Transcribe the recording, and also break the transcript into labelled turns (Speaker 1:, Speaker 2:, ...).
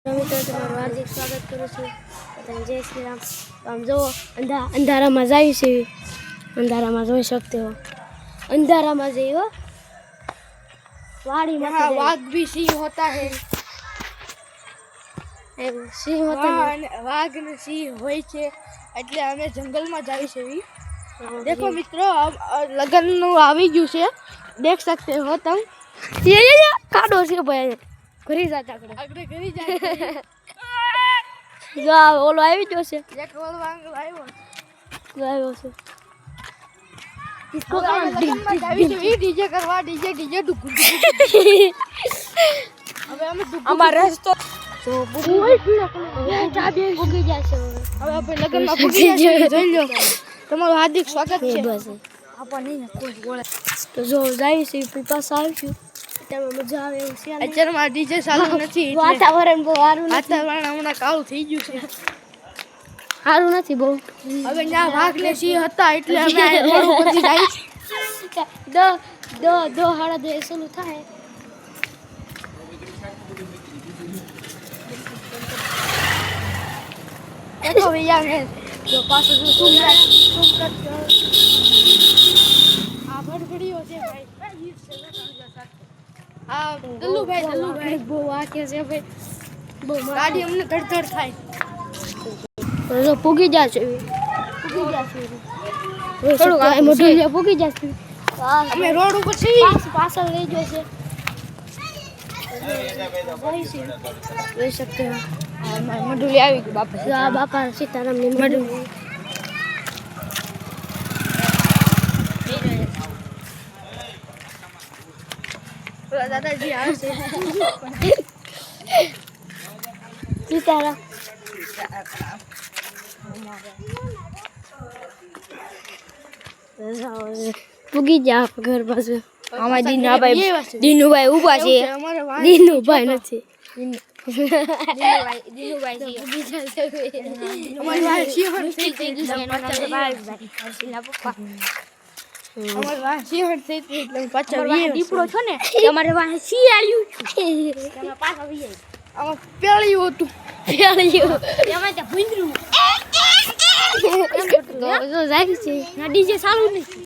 Speaker 1: મિત્રો તમારું હાર્દિક સ્વાગત કરું છું. જય શ્રી રામ. આમ જુઓ અંધારામાં જાય છે, અંધારામાં જોઈ सकते हो. अंधाराમાં જઈ હો વાડીમાં
Speaker 2: वाघ भी सिंह होता है.
Speaker 1: સિંહ હોતા
Speaker 2: वाघ ने सिंह હોય છે એટલે અમે જંગલમાં જાય છે. देखो મિત્રો લગન નું આવી ગયું છે, देख सकते हो तुम.
Speaker 1: ये કાડો છે ભાઈ ઘરી જાતા
Speaker 2: આગળ ઘરી જાય.
Speaker 1: જો ઓલો આવી ગયો છે,
Speaker 2: એક ઓલો વાંગ આવ્યો
Speaker 1: છે
Speaker 2: इसको લગનમાં આવી છે. ડીજે કરવા ડીજે ડુકુ હવે અમે અમાર રસ્તો
Speaker 1: તો ઉગી જશે.
Speaker 2: હવે આપણે લગનમાં પૂગી જશે. જોઈ લો, તમારું હાર્દિક સ્વાગત છે.
Speaker 1: બસ
Speaker 2: આપણને કોઈ બોલે
Speaker 1: તો જો જાય છે પાસ આવીશું તેમાં મજા આવે એવું છે.
Speaker 2: અત્યારમાં ડીજે ચાલુ નથી એટલે
Speaker 1: વાતાવરણ બહુ સારું નથી,
Speaker 2: વાતાવરણ હમણાં કાળું થઈ ગયું છે.
Speaker 1: સારું નથી બહુ.
Speaker 2: હવે ત્યાં વાઘ ને સિંહ હતા એટલે અમે આ રોડ ઉપરથી જાય છે.
Speaker 1: દો હાડા દે શરૂ થાય.
Speaker 2: देखो भैया मैं जो पास जो सुमरत आ बड़बड़ियो છે ભાઈ. આ દલ્લુભાઈ
Speaker 1: બહુ આખે છે ભાઈ, બહુ
Speaker 2: ગાડી અમને ધડધડ થાય.
Speaker 1: તો પૂગી જશે, થોડુંક આ મોઢું લે પૂગી જશે.
Speaker 2: અમે રોડ ઉપર છીએ.
Speaker 1: પાછળ લઈ જશે જોઈ શકते हो.
Speaker 2: મડુલી આવી ગયું બાપા.
Speaker 1: આ બાપા સીતારામ ની મઢ.
Speaker 2: દાદાજી આવે છે.
Speaker 1: સીતારામ પૂગી જા ઘર પાસે. આમાં દીનુભાઈ ઊભા છે. દીનુભાઈ નથી,
Speaker 2: અમારી વાહ સિંહણ થઈ ગઈ એટલે પાછા
Speaker 1: દીપડો છો ને તમારે વાહે શિયાળ્યું
Speaker 2: આમાં પેળ્યું હતું.
Speaker 1: એમાં ત્યાં ભૂંદરું તો જાય છે. ડીજે ચાલુ નહીં.